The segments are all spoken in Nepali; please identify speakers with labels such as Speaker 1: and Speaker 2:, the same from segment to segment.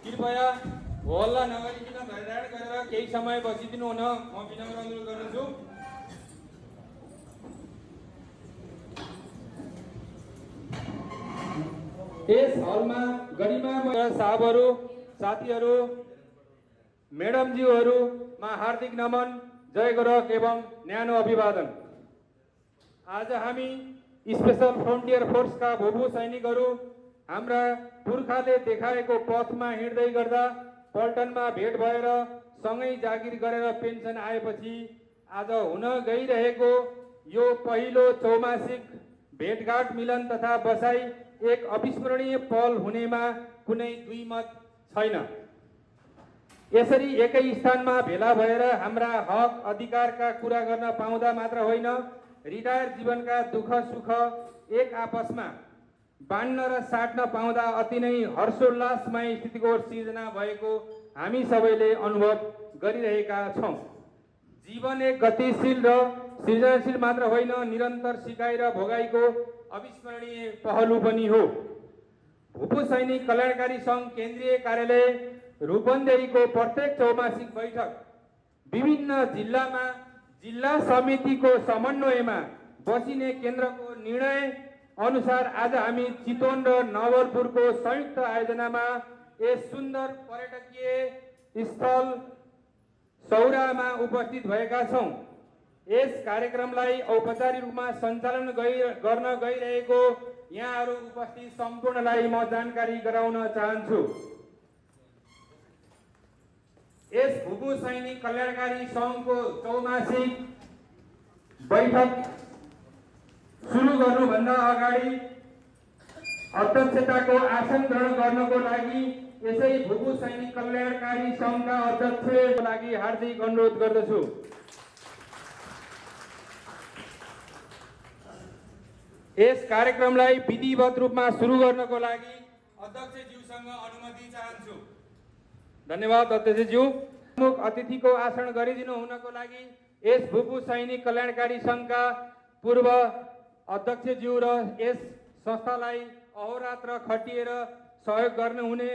Speaker 1: कृपया हल्ला नगरिकन धैर्य गरेर केही समय बसिदिनु हुन म विनम्र अनुरोध गर्दछु। यस हलमा गरिमामय साहबहरू, साथीहरू, मेडमज्यूहरूमा हार्दिक नमन, जय गोरख एवं न्यानो अभिवादन। आज हामी स्पेशल फ्रन्टियर फोर्सका भूभू सैनिकहरू हाम्रा पुर्खाले देखाएको पथमा हिँड्दै गर्दा पल्टनमा भेट भएर सँगै जागिर गरेर पेन्सन आएपछि आज हुन गइरहेको यो पहिलो चौमासिक भेटघाट, मिलन तथा बसाई एक अविस्मरणीय पल हुनेमा कुनै दुई मत छैन। यसरी एकै स्थानमा भेला भएर हाम्रा हक अधिकारका कुरा गर्न पाउँदा मात्र होइन, रिटायर जीवनका दुःख सुख एक आपसमा बाँड्न र साट्न पाउँदा अति नै हर्षोल्लासमय स्थितिको सिर्जना भएको हामी सबैले अनुभव गरिरहेका छौँ। जीवन एक गतिशील र सृजनशील मात्र होइन, निरन्तर सिकाइ र भोगाइको अविस्मरणीय पहलु पनि हो। भूभू सैनिक कल्याणकारी सङ्घ केन्द्रीय कार्यालय रूपन्देहीको प्रत्येक चौमासिक बैठक विभिन्न जिल्लामा जिल्ला समितिको समन्वयमा बसिने केन्द्रको निर्णय अनुसार आज हामी चितवन र नवलपुरको संयुक्त आयोजनामा यस सुन्दर पर्यटकीय स्थल सौरामा उपस्थित भएका छौँ। यस कार्यक्रमलाई औपचारिक रूपमा सञ्चालन गर्न गइरहेको यहाँहरू उपस्थित सम्पूर्णलाई म जानकारी गराउन चाहन्छु। यस भूभू सैनिक कल्याणकारी सङ्घको चौमासिक बैठक सुरु गर्नुभन्दा अगाडि अध्यक्षताको आसन ग्रहण गर्नको लागि यसै भूभू सैनिक कल्याणकारी सङ्घका अध्यक्षको लागि हार्दिक अनुरोध गर्दछु। यस कार्यक्रमलाई विधिवत रूपमा सुरु गर्नको लागि अध्यक्षज्यूसँग अनुमति चाहन्छु। धन्यवाद अध्यक्षज्यू। प्रमुख अतिथिको आसन गरिदिनु हुनको लागि यस भूभू सैनिक कल्याणकारी सङ्घका पूर्व अध्यक्षज्यू र यस संस्थालाई अहोरात्र खटिएर सहयोग गर्नुहुने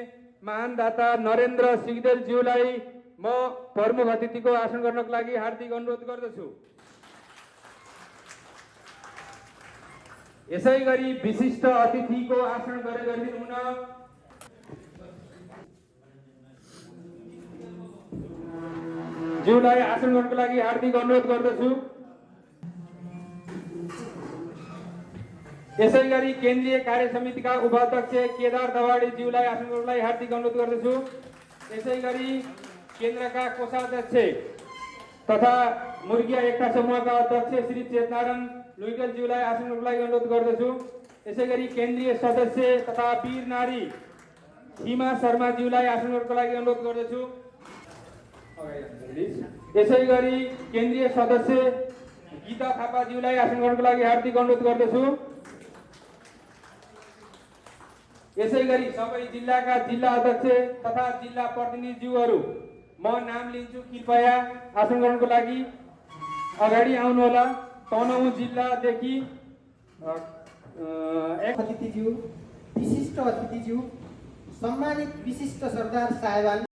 Speaker 1: महान दाता नरेन्द्र सिगदेलज्यूलाई म प्रमुख अतिथिको आसन गर्नको लागि हार्दिक अनुरोध गर्दछु। यसै गरी विशिष्ट अतिथिको आसन गरिदिनु हुन ज्यूलाई आसन गर्नको लागि हार्दिक अनुरोध गर्दछु। यसै गरी केन्द्रीय कार्य समितिका उपाध्यक्ष केदार दवाडी ज्यूलाई आसन गर्नको लागि हार्दिक अनुरोध गर्दछु। यसै गरी केन्द्रका कोषाध्यक्ष तथा मुर्गिया एकता समूहका अध्यक्ष श्री चेतनारायण लुइटल ज्यूलाई आसन गर्नको लागि अनुरोध गर्दछु। यसै गरी केन्द्रीय सदस्य तथा वीर नारी सीमा शर्मा ज्यूलाई आसन गर्नको लागि अनुरोध गर्दछु। यसै गरी केन्द्रीय सदस्य गीता थापा ज्यूलाई आसन गर्नको लागि हार्दिक अनुरोध गर्दछु। यसै गरी सबै जिल्लाका जिल्ला अध्यक्ष तथा जिल्ला प्रतिनिधिज्यूहरू म नाम लिन्छु, कृपया आसन गर्नको लागि अगाडि आउनुहोला। तनहुँ जिल्लादेखि
Speaker 2: अतिथिज्यू, विशिष्ट अतिथिज्यू, सम्मानित विशिष्ट सरदार साहेबान,